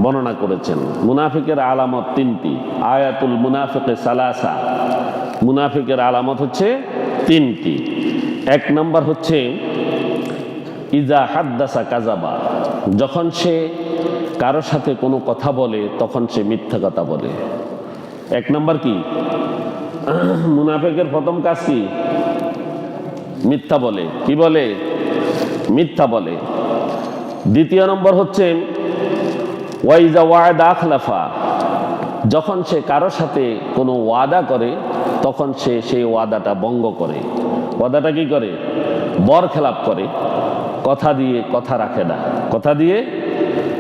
বর্ণনা করেছেন। মুনাফিকের আলামত তিনটি, আয়াতুল মুনাফিকে সালাসা, মুনাফিকের আলামত হচ্ছে তিনটি। এক নম্বর হচ্ছে ইজা হাদ্দাসা কাযাবা, যখন সে কারোর সাথে কোনো কথা বলে তখন সে মিথ্যা কথা বলে। এক নম্বর কি মুনাফিকের প্রথম কাজ কি? মিথ্যা বলে। কি বলে? মিথ্যা বলে। দ্বিতীয় নম্বর হচ্ছে ওয়াইজা ওয়াদা আখলাফা, যখন সে কারোর সাথে কোনো ওয়াদা করে তখন সে সেই ওয়াদাটা ভঙ্গ করে। ওয়াদাটা কি করে? বরখেলাপ করে, কথা দিয়ে কথা রাখে না, কথা দিয়ে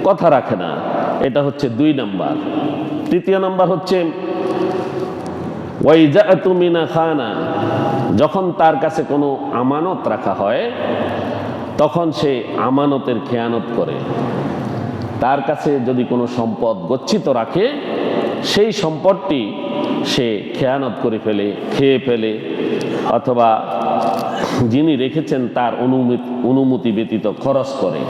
কথা রাখে না। এটা হচ্ছে 2 নম্বর। তৃতীয় নম্বর হচ্ছে ওয়াইজাতু মিনা খানা, যখন তার কাছে কোনো আমানত রাখা হয় তখন সে আমানতের খেয়ানত করে। তার কাছে যদি কোনো সম্পদ গচ্ছিত রাখে সেই সম্পদটি সে খেয়ানত করে ফেলে, খেয়ে ফেলে, অথবা যিনি রেখেছেন তার অনুমতি ব্যতীত খরচ করে।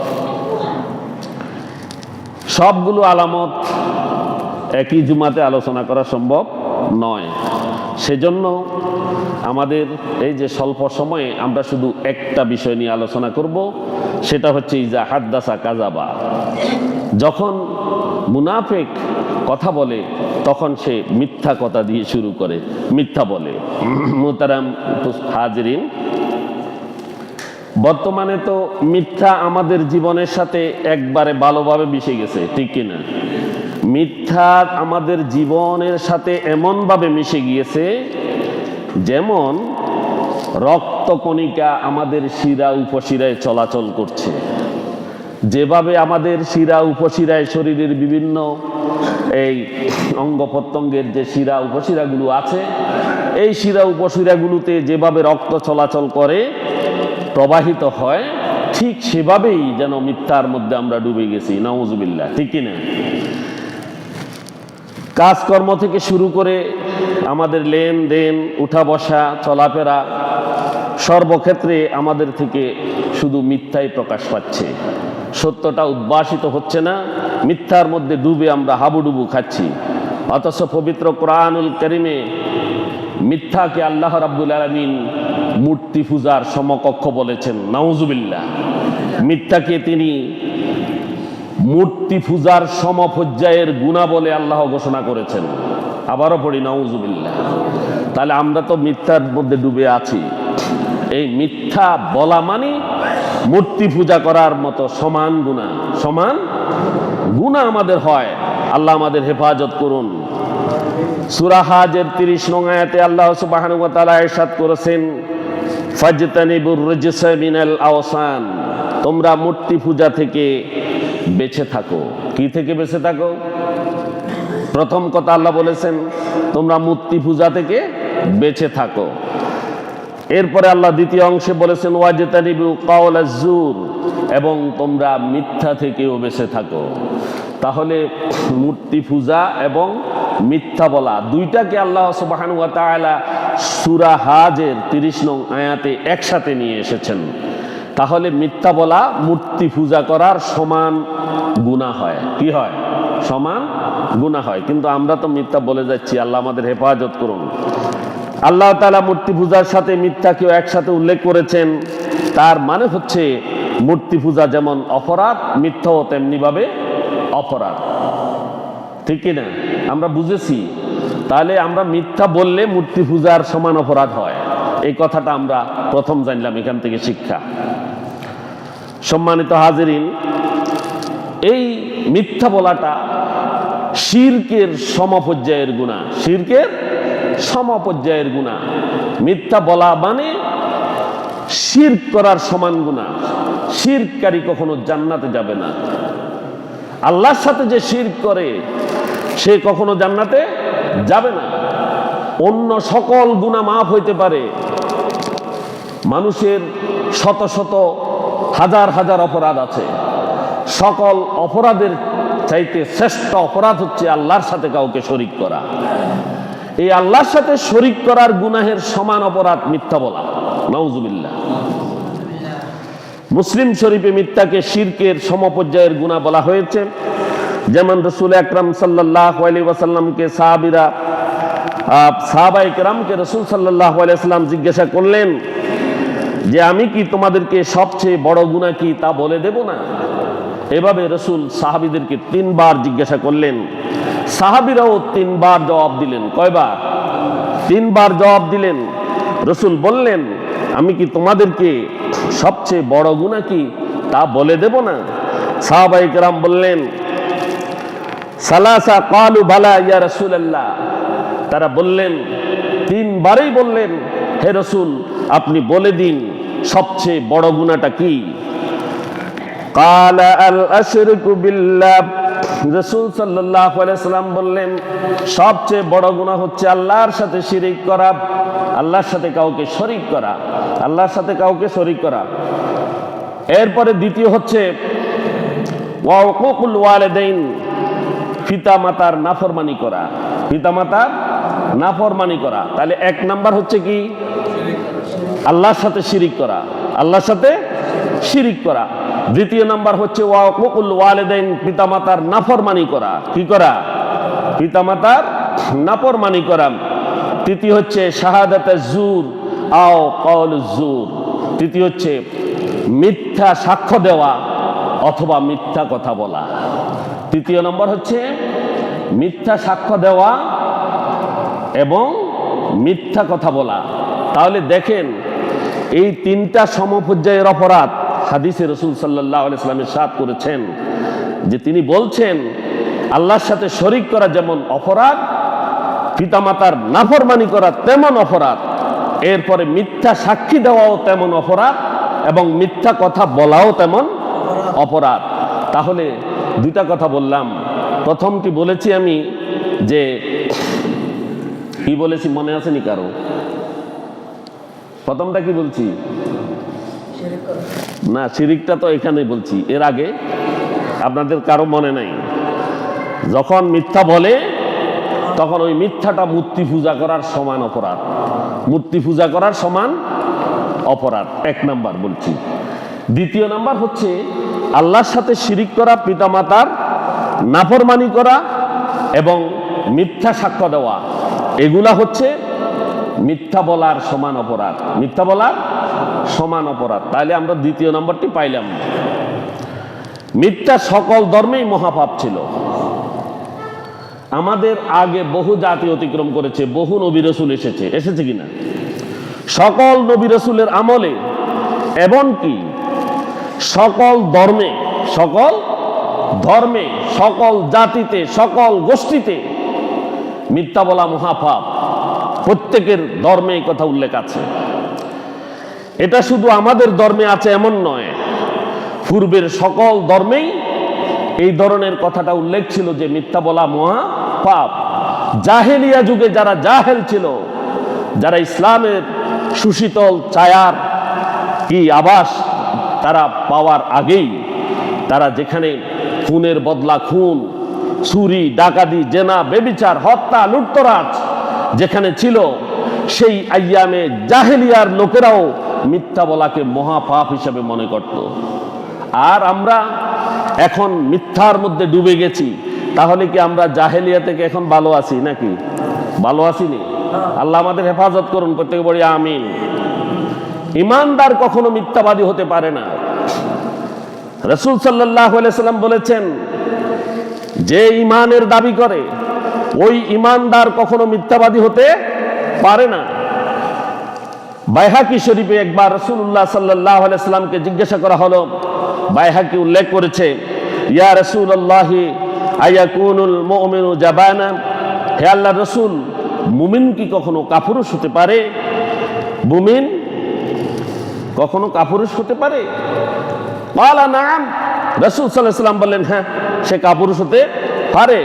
সবগুলো আলামত একই জুমাতে আলোচনা করা সম্ভব নয়। সেজন্য আমাদের এই যে স্বল্প সময়ে আমরা শুধু একটা বিষয় নিয়ে আলোচনা করব, সেটা হচ্ছে ইজা হাদ্দাসা কাযাবা, যখন মুনাফিক কথা বলে তখন সে মিথ্যা কথা দিয়ে শুরু করে, মিথ্যা বলে। মুহতারাম হাজিরিন, বর্তমানে তো মিথ্যা আমাদের জীবনের সাথে একবারে ভালোভাবে মিশে গেছে, ঠিক কিনা? মিথ্যা আমাদের জীবনের সাথে এমনভাবে মিশে গিয়েছে যেমন রক্তকণিকা আমাদের শিরা উপশিরায় চলাচল করছে। যেভাবে আমাদের শিরা উপশিরায় শরীরের বিভিন্ন এই অঙ্গ প্রত্যঙ্গের যে শিরা উপশিরাগুলো আছে, এই শিরা উপশিরাগুলোতে যেভাবে রক্ত চলাচল করে, প্রবাহিত হয়, ঠিক সেভাবেই যেন মিথ্যার মধ্যে আমরা ডুবে গেছি। নাউজুবিল্লাহ, ঠিক কিনা? কাজকর্ম থেকে শুরু করে আমাদের লেনদেন, উঠা বসা, চলাফেরা, সর্বক্ষেত্রে আমাদের থেকে শুধু মিথ্যাই প্রকাশ পাচ্ছে। সত্যটা উদ্ভাসিত হচ্ছে না, মিথ্যার মধ্যে ডুবে আমরা হাবুডুবু খাচ্ছি। অথচ পবিত্র কোরআনুল কারীমে মিথ্যাকে আল্লাহ রাব্বুল আলামিন মূর্তি পূজার সমকক্ষ বলেছেন। নাউজুবিল্লাহ, মিথ্যাকে তিনি মূর্তি পূজার সমপর্যায়ের গুনাহ বলে আল্লাহ ঘোষণা করেছেন। আবারও পড়ি, নাউজুবিল্লাহ। তাহলে আমরা তো মিথ্যার মধ্যে ডুবে আছি। এই মিথ্যা বলা মানে মূর্তি পূজা করার মতো সমান গুনাহ, সমান গুনাহ আমাদের হয়। আল্লাহ আমাদের হেফাজত করুন। সূরা হাজের 30 নং আয়াতে আল্লাহ সুবহানাহু ওয়া তাআলা ইরশাদ করেছেন, ফাজতানিবুর রিজসা মিনাল আওসান, তোমরা মূর্তি পূজা থেকে বেঁচে থাকো। কি থেকে বেঁচে থাকো? প্রথম কথা আল্লাহ বলেছেন তোমরা মূর্তি পূজা থেকে বেঁচে থাকো। এরপরে আল্লাহ দ্বিতীয় অংশে বলেছেন ওয়াজতানিবু কাওলাজ জুর, এবং তোমরা মিথ্যা থেকেও বেঁচে থাকো। তাহলে মূর্তি পূজা এবং মিথ্যা বলা দুইটাকে আল্লাহ সুবহানাহু ওয়া তাআলা সূরা হাজের 30 নং আয়াতে একসাথে নিয়ে এসেছেন। তাহলে মিথ্যা বলা মূর্তি পূজা করার সমান গুনাহ হয়। কি হয়? সমান গুনাহ হয়। কিন্তু আমরা তো মিথ্যা বলে যাচ্ছি। আল্লাহ আমাদের হেফাজত করুন। আল্লাহ তাআলা মূর্তি পূজার সাথে মিথ্যাকেও একসাথে উল্লেখ করেছেন। তার মানে হচ্ছে মূর্তি পূজা যেমন অপরাধ, মিথ্যাও তেমনিভাবে অপরাধ, ঠিক কিনা? আমরা বুঝেছি। তাহলে আমরা মিথ্যা বললে মূর্তি পূজার সমান অপরাধ হয়, এই কথাটা আমরা প্রথম জানলাম। এখান থেকে শিক্ষা। সম্মানিত হাজিরিন, এই মিথ্যা বলাটা শিরকের সমপর্যায়ের গুনাহ, শিরকের সমপর্যায়ের গুনাহ। মিথ্যা বলা মানে শিরক করার সমান গুনাহ। শিরককারী কখনো জান্নাতে যাবে না। আল্লাহর সাথে যে শিরক করে সে কখনো জান্নাতে যাবে না। অন্য সকল গুনাহ মাফ হইতে পারে। মানুষের শত শত হাজার হাজার অপরাধ আছে। সকল অপরাধের চাইতে শ্রেষ্ঠ অপরাধ হচ্ছে আল্লাহর সাথে কাউকে শরীক করা। এই আল্লাহর সাথে শরীক করার গুনাহের সমান অপরাধ মিথ্যা বলা। নাউজুবিল্লাহ। মুসলিম শরীফে মিথ্যাকে শিরকের সমপর্যায়ের গুনাহ বলা হয়েছে। যেমন রাসূল আকরাম সাল্লাল্লাহু আলাইহি ওয়াসাল্লামকে সাহাবায়ে কেরামকে রাসূল সাল্লাল্লাহু আলাইহি ওয়াসাল্লাম জিজ্ঞাসা করলেন যে আমি কি তোমাদেরকে সবচেয়ে বড় গুনাহ কি তা বলে দেব না? এভাবে রাসূল সাহাবীদেরকে 3 বার জিজ্ঞাসা করলেন। সাহাবীরাও 3 বার জবাব দিলেন। কয়বার? 3 বার জবাব দিলেন। রাসূল বললেন আমি কি তোমাদেরকে সবচেয়ে বড় গুনাহ কি তা বলে দেব না? সাহাবায়ে কেরাম বললেন সালাসা ক্বালু বালা ইয়া রাসূলুল্লাহ। তারা বললেন 3 বারেই বললেন হে রাসূল আপনি বলে দিন সবচেয়ে বড় গুনাহটা কি? ক্বালা আল আশরিকু বিল্লাহ। রাসূল সাল্লাল্লাহু আলাইহি সাল্লাম বললেন সবচেয়ে বড় গুনাহ হচ্ছে আল্লাহর সাথে শিরিক করা, আল্লাহর সাথে কাউকে শরীক করা, আল্লাহর সাথে কাউকে শরীক করা। এরপরে দ্বিতীয় হচ্ছে ওয়া উকুকুল ওয়ালিদাইন, পিতামাতার নাফরমানি করা, পিতামাতার নাফরমানি করা। তাহলে 1 নাম্বার হচ্ছে কি? আল্লাহর সাথে শিরিক করা, আল্লাহর সাথে শিরিক করা। দ্বিতীয় নাম্বার হচ্ছে ওয়া উকুকুল ওয়ালিদাইন, পিতামাতার নাফরমানি করা। কি করা? পিতামাতার নাফরমানি করা। তৃতীয় হচ্ছে শাহাদাতে জুর আও কওলু জুর, তৃতীয় হচ্ছে মিথ্যা সাক্ষ্য দেওয়া অথবা মিথ্যা কথা বলা। তৃতীয় নম্বর হচ্ছে মিথ্যা সাক্ষ্য দেওয়া এবং মিথ্যা কথা বলা। তাহলে দেখেন এই 3টা সমপর্যায়ের অপরাধ হাদিসে রাসূল সাল্লাল্লাহু আলাইহি ওয়াসাল্লাম ইরশাদ করেছেন যে তিনি বলছেন আল্লাহর সাথে শরীক করা যেমন অপরাধ, পিতামাতার নাফরমানি করা তেমন অপরাধ, এরপরে মিথ্যা সাক্ষী দেওয়াও তেমন অপরাধ এবং মিথ্যা কথা বলাও তেমন অপরাধ। তাহলে 2টা কথা বললাম। প্রথমটি বলেছি আমি যে কি বলেছি মনে আছে নি কারো? প্রথমটা কি বলছি? না, শিরিকটা তো এখানে বলছি, এর আগে আপনাদের কারো মনে নাই? যখন মিথ্যা বলে তখন ওই মিথ্যাটা মূর্তি পূজা করার সমান অপরাধ, মূর্তি পূজা করার সমান অপরাধ। 1 নাম্বার বলছি। দ্বিতীয় নাম্বার হচ্ছে আল্লাহর সাথে শিরিক করা, পিতামাতার নাফরমানি করা এবং মিথ্যা সাক্ষ্য দেওয়া, এগুলা হচ্ছে মিথ্যা বলার সমান অপরাধ, মিথ্যা বলার সমান অপরাধ। তাহলে আমরা দ্বিতীয় নম্বরটি পাইলাম। মিথ্যা সকল ধর্মেই মহাপাপ ছিল। আমাদের আগে বহু জাতি অতিক্রম করেছে, বহু নবী রাসূল এসেছে কিনা? সকল নবী রাসূলের আমলে এমনকি সকল ধর্মে, সকল জাতিতে, সকল গোষ্ঠীতে মিথ্যা বলা মহাপাপ। প্রত্যেকের ধর্মে এই কথা উল্লেখ আছে। এটা শুধু আমাদের ধর্মে আছে এমন নয়, পূর্বের সকল ধর্মেই এই ধরনের কথাটা উল্লেখ ছিল যে মিথ্যা বলা মহাপাপ। জাহেলিয়া যুগে যারা জাহেল ছিল, যারা ইসলামের সুশীতল ছায়ার কি আভাস তারা পাওয়ার আগেই তারা যেখানে খুনের বদলা খুন, চুরি, ডাকাতি, জেনা, বেবিচার, হত্যা, লুটতরাজ যেখানে ছিল, সেই আইয়ামে জাহেলিয়ার লোকেরাও মিথ্যা বলাকে মহাপাপ হিসেবে মনে করত। আর আমরা এখন মিথ্যার মধ্যে ডুবে গেছি। তাহলে কি আমরা জাহেলিয়া থেকে এখন ভালো আছি নাকি? ভালো আছিনি? আল্লাহ আমাদের হেফাজত করুন, প্রত্যেকে বলি আমিন। ইমানদার কখনো মিথ্যাবাদী হতে পারে না। রাসূল সাল্লাল্লাহু আলাইহি সাল্লাম বলেছেন যে ইমানের দাবি করে ওই ইমানদার কখনো মিথ্যাবাদী হতে পারে না। বাইহাকি শরীফে একবার রাসূলুল্লাহ সাল্লাল্লাহু আলাইহি সাল্লামকে জিজ্ঞাসা করা হলো, বাইহাকি উল্লেখ করেছে, ইয়া রাসূলুল্লাহ আয়াকুনুল মুমিনু জাবানা, হে আল্লাহর রাসূল মুমিন কি কখনো কাপুরুষ হতে পারে? মুমিন কখনো কাপুরুষ হতে পারে? ক্বালা নাম, রাসূল সাল্লাল্লাহু আলাইহি সাল্লাম বললেন হ্যাঁ, সে কাপুরুষ হতে পারে।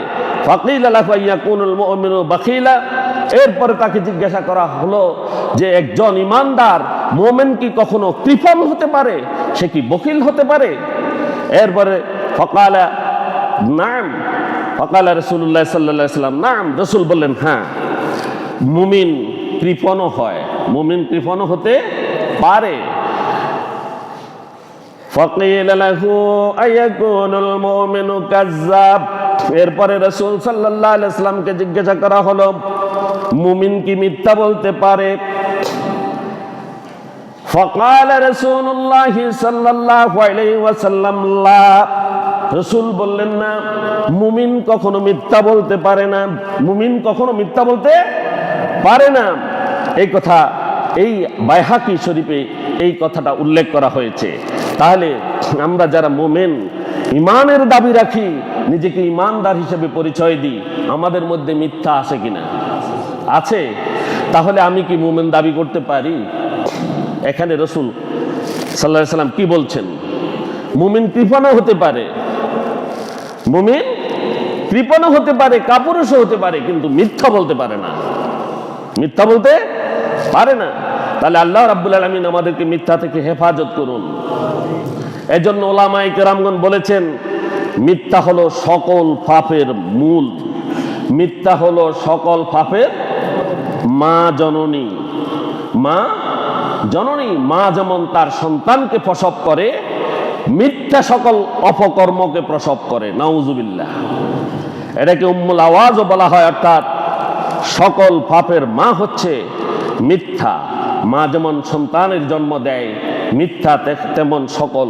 ফাকিলা লাহু আয়াকুনুল মুমিনু বাখিলা, এরপরে তাকে জিজ্ঞাসা করা হলো যে একজন ইমানদার মুমিন কি কখনো কৃপণ হতে পারে? সে কি বখিল হতে পারে? এরপরে ফাকালা নাম, ফাকালা রাসূলুল্লাহ সাল্লাল্লাহু আলাইহি সাল্লাম নাম, রাসূল বললেন হ্যাঁ, মুমিন কৃপণও হয়, মুমিন কৃপণও হতে পারে। ফাকিলা লাহু আয়াকুনুল মুমিনু কাজ্জাব, এরপরে রাসূল সাল্লাল্লাহু আলাইহি ওয়াসাল্লামকে জিজ্ঞাসা করা হলো, মুমিন কি মিথ্যা বলতে পারে? فقال رسول الله صلى الله عليه وسلم لا। রাসূল বললেন না, মুমিন কখনো মিথ্যা বলতে পারে না, মুমিন কখনো মিথ্যা বলতে পারে না। এই কথা এই বাইহাকি শরীফে এই কথাটা উল্লেখ করা হয়েছে। তাহলে আমরা যারা মুমিন, ইমানের দাবি রাখি, নিজেকে ইমানদার হিসেবে পরিচয় দিই, আমাদের মধ্যে মিথ্যা আছে কিনা? আছে। তাহলে আমি কি মুমিন দাবি করতে পারি? এখানে রাসূল সাল্লাল্লাহু আলাইহি সাল্লাম কি বলছেন? মুমিন কৃপণ হতে পারে, মুমিন কৃপণ হতে পারে, কাপুরুষ হতে পারে, কিন্তু মিথ্যা বলতে পারে না, মিথ্যা বলতে পারে না। তাহলে আল্লাহ রাব্বুল আলামিন আমাদেরকে মিথ্যা থেকে হেফাজত করুন। এজন্য ওলামায়ে কেরামগণ বলেছেন, মিথ্যা হলো সকল পাপের মূল, মিথ্যা হলো সকল পাপের মা জননী। মা জননী, মা যেমন তার সন্তানকে প্রসব করে, মিথ্যা সকল অপকর্মকে প্রসব করে। নাউজুবিল্লাহ। এটাকে উম্মুল আওয়াজও বলা হয়, অর্থাৎ সকল পাপের মা হচ্ছে মিথ্যা। মা যেমন সন্তানের জন্ম দেয় মিথ্যা, তেমন সকল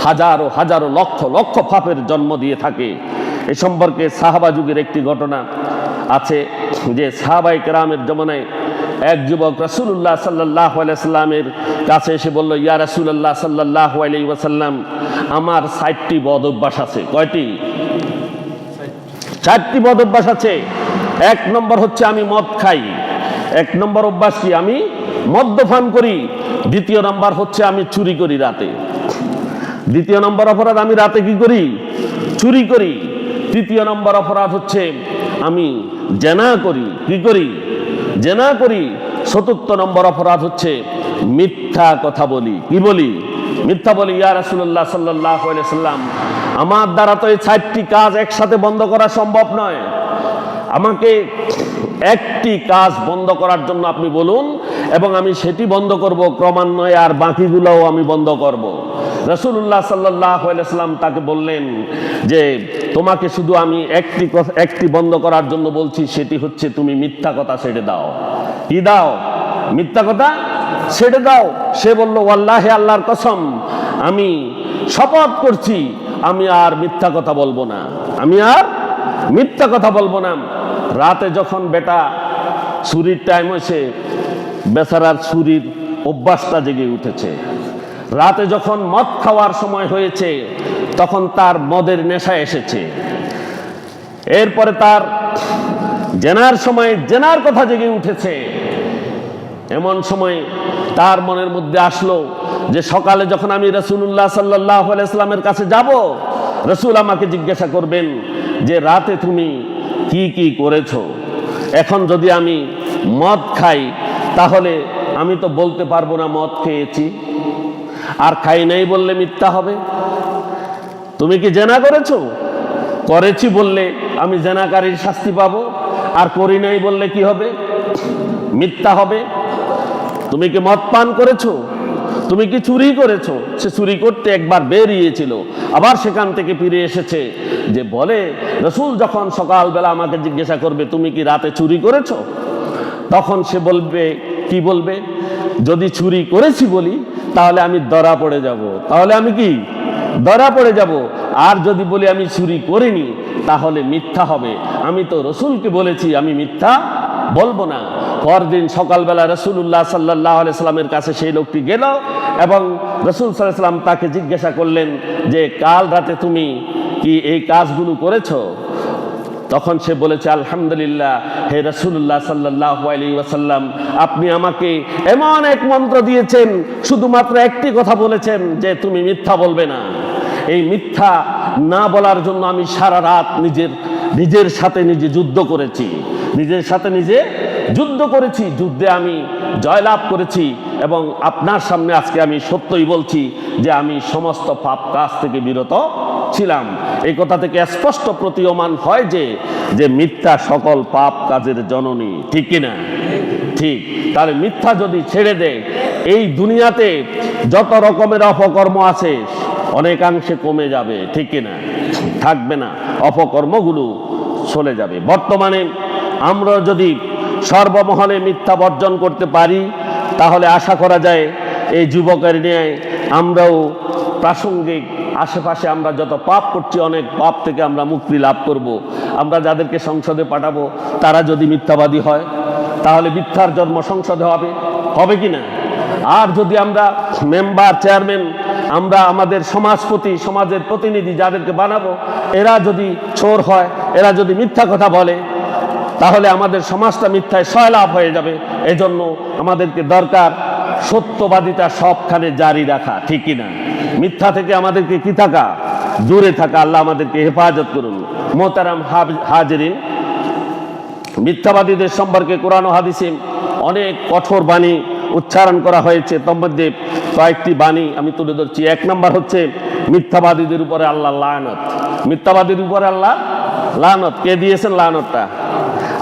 হাজারো হাজারো লক্ষ লক্ষ পাপের জন্ম দিয়ে থাকে। এ সম্পর্কে সাহাবা যুগের একটি ঘটনা আছে, যে সাহাবায়ে কেরামের জমানায় এক যুবক রাসূলুল্লাহ সাল্লাল্লাহু আলাইহি ওয়াসাল্লামের কাছে এসে বলল, ইয়া রাসূলুল্লাহ সাল্লাল্লাহু আলাইহি ওয়াসাল্লাম, আমার 60টি বদ অভ্যাস আছে। কয়টি? 4টি বদ অভ্যাস আছে। 1 নম্বর হচ্ছে আমি মদ খাই। 1 নম্বর অভ্যাস কি? আমি মদ্যপান করি। 2য় নম্বর হচ্ছে আমি চুরি করি রাতে। 2য় নম্বর অপরাধ, আমি রাতে কি করি? চুরি করি। 3য় নম্বর অপরাধ হচ্ছে আমি জেনা করি। কি করি? জেনা করি। 4র্থ নম্বর অপরাধ হচ্ছে মিথ্যা কথা বলি। কি বলি? মিথ্যা বলি। ইয়া রাসূলুল্লাহ সাল্লাল্লাহু আলাইহি ওয়াসাল্লাম, আমার দ্বারা তো এই 4টি কাজ একসাথে বন্ধ করা সম্ভব নয়। আমাকে একটি কাজ বন্ধ করার জন্য আপনি বলুন, এবং আমি সেটি বন্ধ করব ক্রমান্বয়ে, আর বাকিগুলোও আমি বন্ধ করব। রাসূলুল্লাহ সাল্লাল্লাহু আলাইহি ওয়াসাল্লাম তাকে বললেন যে, তোমাকে শুধু আমি একটি বন্ধ করার জন্য বলছি, সেটি হচ্ছে তুমি মিথ্যা কথা ছেড়ে দাও। কি দাও? মিথ্যা কথা ছেড়ে দাও। সে বলল, ওয়াল্লাহি, আল্লাহর কসম, আমি শপথ করছি আমি আর মিথ্যা কথা বলবো না, আমি আর মিথ্যা কথা বলবো না। রাতে যখন বেটা চুরির টাইম হয়েছে, বেচারার চুরির অভ্যাসটা জেগে উঠেছে। রাতে যখন মদ খাওয়ার সময় হয়েছে, তখন তার মদের নেশা এসেছে। এরপরে তার জেনার সময় জেনার কথা জেগে উঠেছে। এমন সময় তার মনের মধ্যে আসলো যে সকালে যখন আমি রাসূলুল্লাহ সাল্লাল্লাহু আলাইহি ওয়াসাল্লামের কাছে যাব, রাসূল আমাকে জিজ্ঞাসা করবেন যে রাতে তুমি কি কি করেছো। এখন যদি আমি মদ খাই, তাহলে আমি তো বলতে পারবো না মদ খেয়েছি, আর খাই নাই বললে মিথ্যা হবে। তুমি কি জেনা করেছো? করেছি বললে আমি জেনাকারীর শাস্তি পাবো, আর করি নাই বললে কি হবে? মিথ্যা হবে। তুমি কি মদ পান করেছো? তুমি কি চুরি করেছো? সে চুরি করতে একবার বেরিয়েছিল, আবার সেখান থেকে ফিরে এসেছে। যে বলে, রাসূল যখন সকালবেলা আমাকে জিজ্ঞাসা করবে তুমি কি রাতে চুরি করেছো, তখন সে বলবে, কি বলবে? যদি চুরি করেছি বলি, তাহলে আমি ধরা পড়ে যাব। তাহলে আমি কি? ধরা পড়ে যাব। আর যদি বলি আমি চুরি করিনি, তাহলে মিথ্যা হবে। আমি তো রাসূলকে বলেছি, আমি মিথ্যা বলবো না। পরদিন সকালবেলা রাসূলুল্লাহ সাল্লাল্লাহু আলাইহি সাল্লামের কাছে সেই লোকটি গেল, এবং রাসূল সাল্লাল্লাহু আলাইহি সাল্লাম তাকে জিজ্ঞাসা করলেন যে কাল রাতে তুমি কি এই কাজগুলো করেছো? তখন সে বলেছে, আলহামদুলিল্লাহ, হে রাসূলুল্লাহ সাল্লাল্লাহু আলাইহি ওয়াসাল্লাম, আপনি আমাকে এমন এক মন্ত্র দিয়েছেন, শুধুমাত্র একটি কথা বলেছেন যে তুমি মিথ্যা বলবে না। এই মিথ্যা না বলার জন্য আমি সারা রাত নিজের সাথে নিজে যুদ্ধ করেছি, নিজের সাথে নিজে যুদ্ধ করেছি। যুদ্ধে আমি জয়লাভ করেছি, এবং আপনার সামনে আজকে আমি সত্যই বলছি যে আমি সমস্ত পাপ কাজ থেকে বিরত ছিলাম। এই কথা থেকে স্পষ্ট প্রতীয়মান হয় যে মিথ্যা সকল পাপ কাজের জননী। ঠিক কিনা? ঠিক। তাহলে মিথ্যা যদি ছেড়ে দেয়, এই দুনিয়াতে যত রকমের অপকর্ম আছে অনেকাংশে কমে যাবে। ঠিক কিনা? থাকবে না, অপকর্মগুলো চলে যাবে। বর্তমানে আমরা যদি সর্বমহলে মিথ্যা বর্জন করতে পারি, তাহলে আশা করা যায় এই যুবকের নিয়ে আমরাও প্রাসঙ্গিক আশেপাশে আমরা যত পাপ করছি, অনেক পাপ থেকে আমরা মুক্তি লাভ করব। আমরা যাদেরকে সংসদে পাঠাবো তারা যদি মিথ্যাবাদী হয়, তাহলে মিথ্যার জন্ম সংসদে হবে কি না? আর যদি আমরা মেম্বার, চেয়ারম্যান, আমরা আমাদের সমাজপতি, সমাজের প্রতিনিধি যাদেরকে বানাবো, এরা যদি চোর হয়, এরা যদি মিথ্যা কথা বলে, তাহলে আমাদের সমাজটা মিথ্যায় সয়লাভ হয়ে যাবে। এজন্য আমাদেরকে দরকার সত্যবাদিতা সবখানে জারি রাখা, ঠিক কিনা? মিথ্যা থেকে আমাদেরকে কি থাকা? দূরে থাকা। আল্লাহ আমাদেরকে হেফাজত করুন। মোহতারাম হাজরিন, মিথ্যাবাদীদের সম্পর্কে কোরআন ও হাদিসে অনেক কঠোর বাণী উচ্চারণ করা হয়েছে। তোর মধ্যে কয়েকটি বাণী আমি তুলে ধরছি। 1 নম্বর হচ্ছে মিথ্যাবাদীদের উপরে আল্লাহ লানত। মিথ্যাবাদীর উপরে আল্লাহ লানত। কে দিয়েছেন লানতটা?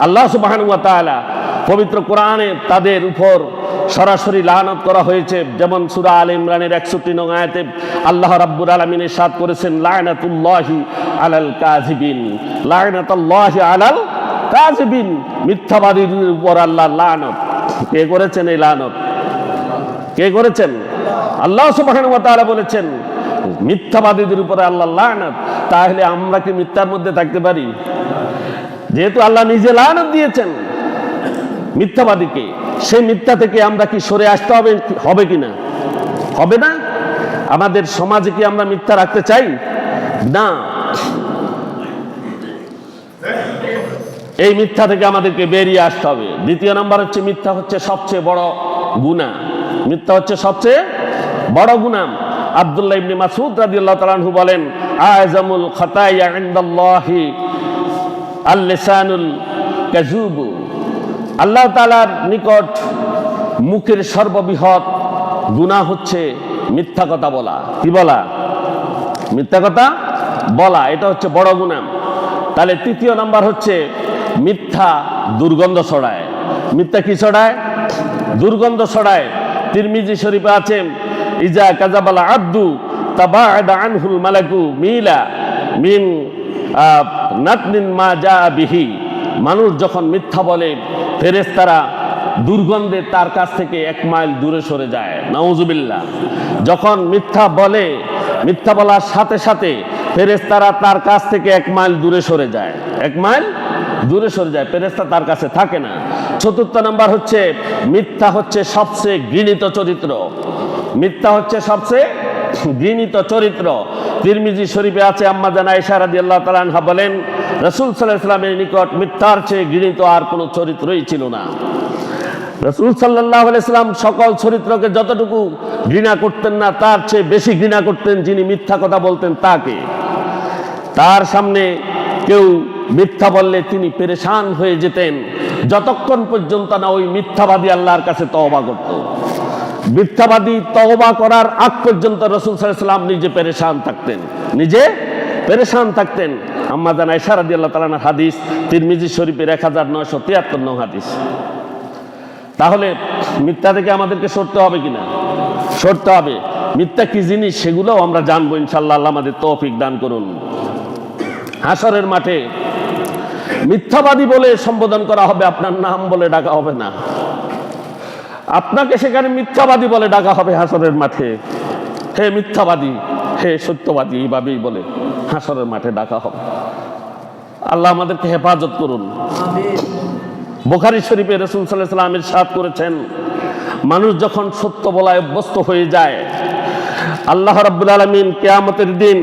আল্লাহ সুবহানাহু ওয়া তাআলা পবিত্র কোরআনে তাদের উপর সরাসরি লানত করা হয়েছে। যেমন সূরা আলে ইমরানের 61 নং আয়াতে আল্লাহ রাব্বুল আলামিন ইরশাদ করেছেন, লানাতুল্লাহি আলাল কাযিবিন, লানাতুল্লাহি আলাল কাযিবিন। মিথ্যাবাদীদের উপর আল্লাহ লানত। কে করেছেন এই লানত? কে করেছেন? আল্লাহ সুবহানাহু ওয়া তাআলা বলেছেন মিথ্যাবাদীদের উপরে আল্লাহ লানত। তাহলে আমরা কি মিথ্যার মধ্যে থাকতে পারি? যেহেতু আল্লাহ নিজে লানত দিয়েছেন মিথ্যাবাদীকে, সেই মিথ্যা থেকে আমরা কি সরে আসতে হবে কিনা? হবে না? আমাদের সমাজে কি আমরা মিথ্যা রাখতে চাই? না। এই মিথ্যা থেকে আমাদেরকে বেরিয়ে আসতে হবে। 2 নম্বর হচ্ছে মিথ্যা হচ্ছে সবচেয়ে বড় গুনাহ। মিথ্যা হচ্ছে সবচেয়ে বড় গুনাহ। আব্দুল্লাহ ইবনে মাসউদ রাদিয়াল্লাহু তাআলা আনহু বলেন, আযমুল খাতায়া ইনদাল্লাহি আল-লিসানুল কাযুব। আল্লাহ তাআলার নিকট মুখের সর্ববৃহৎ গুনাহ হচ্ছে মিথ্যা কথা বলা। কি বলা? মিথ্যা কথা বলা। এটা হচ্ছে বড় গুনাহ। তাহলে 3 নাম্বার হচ্ছে মিথ্যা দুর্গন্ধ ছড়ায়। মিথ্যা কি ছড়ায়? দুর্গন্ধ ছড়ায়। তিরমিজি শরীফে আছে, ইজা কাযাবাল আব্দু তাবাআদা আনহুল মালাকু মিলা মিন নাতনিন মা জা বিহি। মানুষ যখন মিথ্যা বলে, ফেরেশতারা দুর্গন্ধে তার কাছ থেকে 1 মাইল দূরে সরে যায়। নাউজুবিল্লাহ। যখন মিথ্যা বলে, মিথ্যা বলার সাথে সাথে ফেরেশতারা তার কাছ থেকে 1 মাইল দূরে সরে যায়। 1 মাইল দূরে সরে যায়, ফেরেশতা তার কাছে থাকে না। 4 নাম্বার হচ্ছে মিথ্যা হচ্ছে সবচেয়ে ঘৃণিত চরিত্র। মিথ্যা হচ্ছে সবচেয়ে ঘৃণিত চরিত্র। তিরমিজি শরীফে আছে, আম্মা জান আয়েশা রাদিয়াল্লাহু তাআলা আনহা বলেন, রাসূল সাল্লাল্লাহু আলাইহি ওয়াসাল্লামের নিকট মিথ্যার চেয়ে ঘৃণিত আর কোনো চরিত্রই ছিল না। রাসূল সাল্লাল্লাহু আলাইহি ওয়াসাল্লাম সকল চরিত্রকে যতটুকু ঘৃণা করতেন না, তার চেয়ে বেশি ঘৃণা করতেন যিনি মিথ্যা কথা বলতেন তাকে। তার সামনে কেউ মিথ্যা বললে তিনি পেরেশান হয়ে যেতেন, যতক্ষণ পর্যন্ত না ওই মিথ্যাবাদী আল্লাহর কাছে তওবা করত। মিথ্যাবাদী তওবা করার আগ পর্যন্ত রাসূল সাল্লাল্লাহু আলাইহি ওয়াসাল্লাম নিজে পেরেশান থাকতেন, নিজে পেরেশান থাকতেন। আম্মা জান আয়েশা রাদিয়াল্লাহু তাআলা আনহার হাদিস, তিরমিজি শরীফের 1973 নং হাদিস। তাহলে মিথ্যা থেকে আমাদেরকে সরতে হবে কিনা? সরতে হবে। মিথ্যা কি জিনিস সেগুলোও আমরা জানবো ইনশাআল্লাহ। আল্লাহ আমাদের তৌফিক দান করুন। হাসরের মাঠে মিথ্যাবাদী বলে সম্বোধন করা হবে, আপনার নাম বলে ডাকা হবে না। আপনাকে সেখানে মিথ্যাবাদী বলে ডাকা হবে হাসরের মাঠে। হে মিথ্যাবাদী, হে সত্যবাদী, এইভাবেই বলে হাসরের মাঠে ডাকা হবে। আল্লাহ আমাদেরকে হেফাজত করুন। বুখারী শরীফে রাসূল সাল্লাল্লাহু আলাইহি ওয়াসাল্লাম ইরশাদ করেছেন, মানুষ যখন সত্য বলায় অভ্যস্ত হয়ে যায়, আল্লাহ রাব্বুল আলামিন কিয়ামতের দিন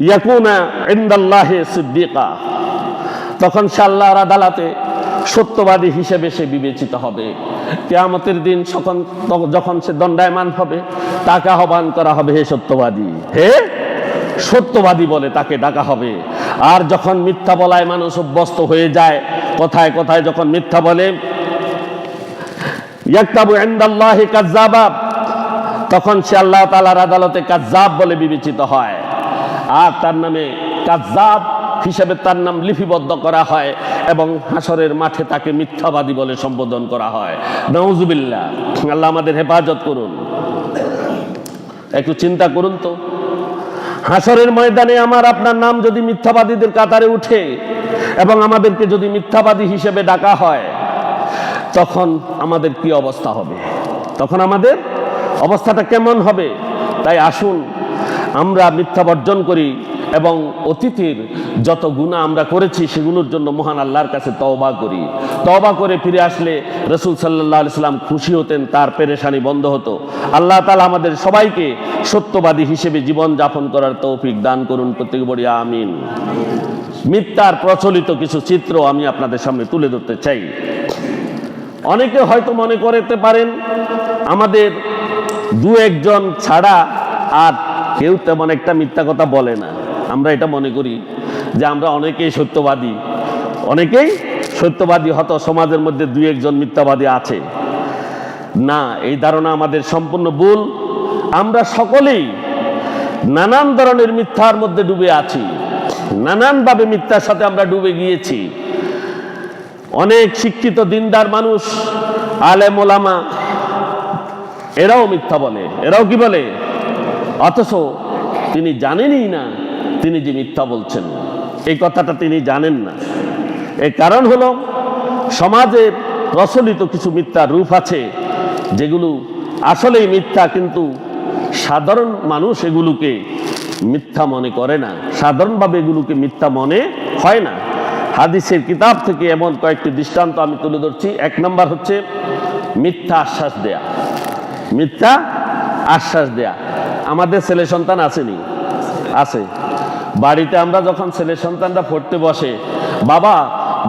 ইয়াকুনা ইনদাল্লাহি সিদ্দিকা, তখন সে আল্লাহর আদালতে সত্যবাদী হিসেবে সে বিবেচিত হবে। কিয়ামতের দিন যখন সে দণ্ডায়মান হবে, তাকে আহ্বান করা হবে, হে সত্যবাদী, হে সত্যবাদী বলে তাকে ডাকা হবে। আর যখন মিথ্যা বলায় মানুষ অভ্যস্ত হয়ে যায়, কথায় কথায় যখন মিথ্যা বলে, ইয়াকতাবু ইনদাল্লাহি কাযযাবা, তখন সে আল্লাহ তাআলার আদালতে কাযযাব বলে বিবেচিত হয়। আর তার নামে কাযযাব হিসেবে তার নাম লিপিবদ্ধ করা হয় এবং হাসরের মাঠে তাকে মিথ্যাবাদী বলে সম্বোধন করা হয়। নাউজুবিল্লাহ। আল্লাহ আমাদের হেফাজত করুন। একটু চিন্তা করুন তো, হাসরের ময়দানে আমার আপনার নাম যদি মিথ্যাবাদীদের কাতারে উঠে এবং আমাদেরকে যদি মিথ্যাবাদী হিসেবে ডাকা হয়, তখন আমাদের কি অবস্থা হবে? তখন আমাদের অবস্থাটা কেমন হবে? তাই আসুন আমরা মিথ্যা বর্জন করি এবং অতীতের যত গুনাহ আমরা করেছি সেগুলোর জন্য মহান আল্লাহর কাছে তওবা করি। তওবা করে ফিরে আসলে রাসূল সাল্লাল্লাহু আলাইহি সাল্লাম খুশি হতেন, তার পেরেশানি বন্ধ হতো। আল্লাহ তাআলা আমাদের সবাইকে সত্যবাদী হিসেবে জীবন যাপন করার তৌফিক দান করুন, প্রত্যেকে বলি আমিন। মিথ্যার প্রচলিত কিছু চিত্র আমি আপনাদের সামনে তুলে ধরতে চাই। অনেকে হয়তো মনে করতে পারেন আমাদের দু একজন ছাড়া আর কেউ তেমন একটা মিথ্যা কথা বলে না। আমরা এটা মনে করি যে আমরা অনেকেই সত্যবাদী, হয়তো সমাজের মধ্যে দুই একজন মিথ্যাবাদী আছে। না, এই ধারণা আমাদের সম্পূর্ণ ভুল। আমরা সকলেই নানান ধরনের মিথ্যার মধ্যে ডুবে আছি, নানানভাবে মিথ্যার সাথে আমরা ডুবে গিয়েছি। অনেক শিক্ষিত দিনদার মানুষ, আলেম ওলামা, এরাও মিথ্যা বলে। এরাও কি বলে? অথচ তিনি জানেনই না তিনি যে মিথ্যা বলছেন, এই কথাটা তিনি জানেন না। এর কারণ হলো সমাজের প্রচলিত কিছু মিথ্যার রূপ আছে যেগুলো আসলেই মিথ্যা, কিন্তু সাধারণ মানুষ এগুলোকে মিথ্যা মনে করে না, সাধারণভাবে এগুলোকে মিথ্যা মনে হয় না। হাদিসের কিতাব থেকে এমন কয়েকটি দৃষ্টান্ত আমি তুলে ধরছি। 1 নম্বর হচ্ছে মিথ্যা আশ্বাস দেয়া। মিথ্যা আশ্বাস দেয়া। আমাদের ছেলে সন্তান আসেনি? আছে। বাড়িতে আমরা যখন ছেলে সন্তানরা পড়তে বসে, বাবা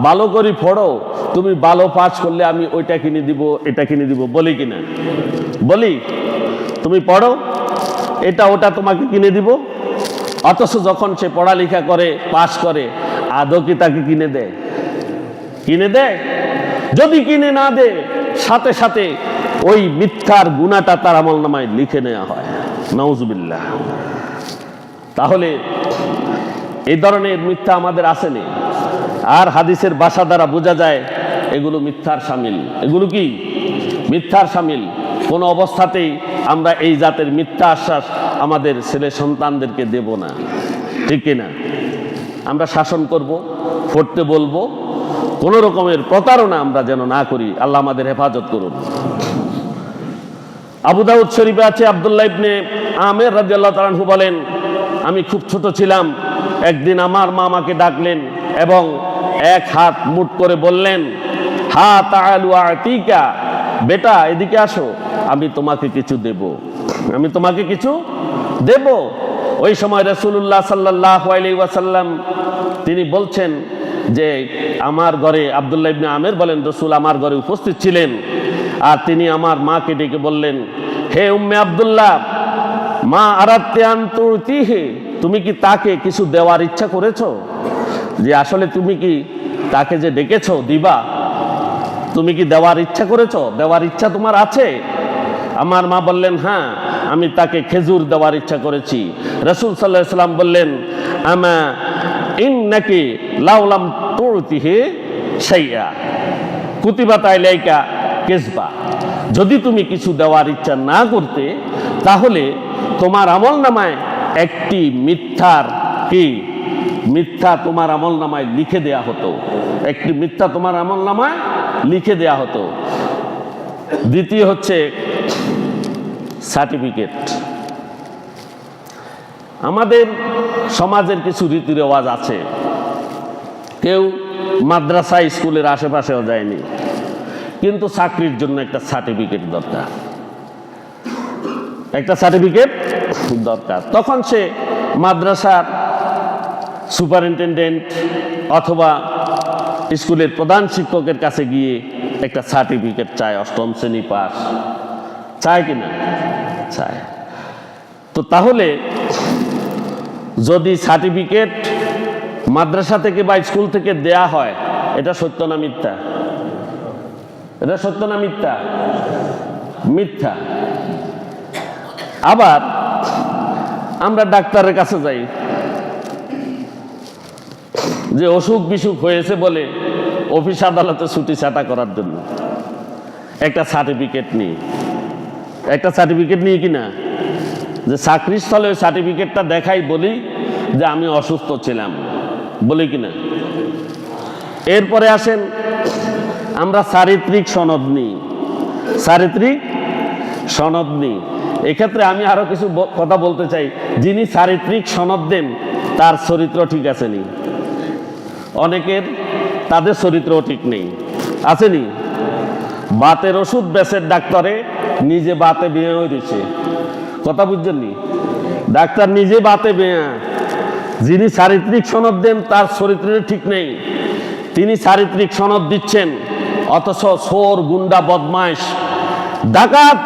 ভালো করে পড়ো, তুমি ভালো পাস করলে আমি ওইটা কিনে দিব, এটা কিনে দিব, বলি কিনা? বলি। তুমি পড়ো, এটা ওটা তোমাকে কিনে দিব। অথচ যখন সে পড়ালেখা করে, পাস করে, আদৌ কি তাকে কিনে দেয়? কিনে দেয়? যদি কিনে না দেয়, সাথে সাথে ওই মিথ্যার গুনাহটা তার আমলনামায় লিখে নেওয়া হয়। নাউজুবিল্লাহ। তাহলে এই ধরনের মিথ্যা আমাদের আসেনি। আর হাদিসের ভাষা দ্বারা বোঝা যায় এগুলো মিথ্যার শামিল। এগুলো কি? মিথ্যার শামিল। কোনো অবস্থাতেই আমরা এই জাতের মিথ্যা আশ্বাস আমাদের ছেলে সন্তানদেরকে দেব না, ঠিক কিনা? আমরা শাসন করব, পড়তে বলবো, কোনো রকমের প্রতারণা আমরা যেন না করি। আল্লাহ আমাদের হেফাজত করুন। আবু দাউদ শরীফে আছে, আব্দুল্লাহ ইবনে আমের রাদিয়াল্লাহু তাআলা আনহু বলেন, আমি খুব ছোট ছিলাম, একদিন আমার মা আমাকে ডাকলেন এবং এক হাত মুঠ করে বললেন, হা তাআলু আতিকা, বেটা এদিকে আসো, আমি তোমাকে কিছু দেব, আমি তোমাকে কিছু দেব। ওই সময় রাসূলুল্লাহ সাল্লাল্লাহু আলাইহি ওয়াসাল্লাম তিনি বলছেন যে আমার ঘরে, আব্দুল্লাহ ইবনে আমের বলেন, রাসূল আমার ঘরে উপস্থিত ছিলেন, আর তিনি আমার মাকে ডেকে বললেন, হে উম্মে আব্দুল্লাহ, মা আরাদতে আন তুতিহি, তুমি কি তাকে কিছু দেওয়ার ইচ্ছা করেছো? যে আসলে তুমি কি তাকে যে ডেকেছো দিবা, তুমি কি দেওয়ার ইচ্ছা করেছো? দেওয়ার ইচ্ছা তোমার আছে? আমার মা বললেন, হ্যাঁ, আমি তাকে খেজুর দেওয়ার ইচ্ছা করেছি। রাসূল সাল্লাল্লাহু আলাইহি ওয়াসাল্লাম বললেন, আমা ইন্নাকি লাউলাম তুতিহি শাইআ কুতিবাত আলাইকা কিসবা, যদি তুমি কিছু দেওয়ার ইচ্ছা না করতে, তাহলে তোমার আমলনামায় একটি মিথ্যার কি মিথ্যা তোমার আমলনামায় লিখে দেয়া হতো। একটি মিথ্যা তোমার আমলনামায় লিখে দেয়া হতো। দ্বিতীয় হচ্ছে সার্টিফিকেট। আমাদের সমাজের কিছু রীতি রেওয়াজ আছে। কেউ মাদ্রাসা স্কুলের আশেপাশেও যায়নি, কিন্তু চাকরির জন্য একটা সার্টিফিকেট দরকার, একটা সার্টিফিকেট দরকার। তখন সে মাদ্রাসার সুপারিনটেন্ডেন্ট অথবা স্কুলের প্রধান শিক্ষকের কাছে গিয়ে একটা সার্টিফিকেট চায়, 8ম শ্রেণী পাস, চায় কিনা? চায়। তো তাহলে যদি সার্টিফিকেট মাদ্রাসা থেকে বা স্কুল থেকে দেয়া হয়, এটা সত্য না মিথ্যা? এটা সত্য না মিথ্যা? মিথ্যা। আবার আমরা ডাক্তারের কাছে যাই, যে অসুখ বিসুখ হয়েছে বলে অফিস আদালতে ছুটি ছাটা করার জন্য একটা সার্টিফিকেট নিই, একটা সার্টিফিকেট নিয়ে কিনা যে চাকরির স্থলে ওই সার্টিফিকেটটা দেখাই বলি যে আমি অসুস্থ ছিলাম, বলি কিনা? এরপরে আসেন আমরা চারিত্রিক সনদ নিই, চারিত্রিক সনদ নিই। এক্ষেত্রে আমি আরো কিছু কথা বলতে চাই। যিনি চারিত্রিক সনদ দেন তার চরিত্র ঠিক আছে নি? অনেকের তাদের চরিত্রও ঠিক নেই, আসেনি? বাতের ওষুধ বেচের ডাক্তারে নিজে বাতে বেয়ে হয়েছে, কথা বুঝছেন নি? ডাক্তার নিজে বাতে বেয়া। যিনি চারিত্রিক সনদ দেন তার চরিত্রের ঠিক নেই, তিনি চারিত্রিক সনদ দিচ্ছেন, অথচ চোর, গুন্ডা, বদমাইশ, ডাকাত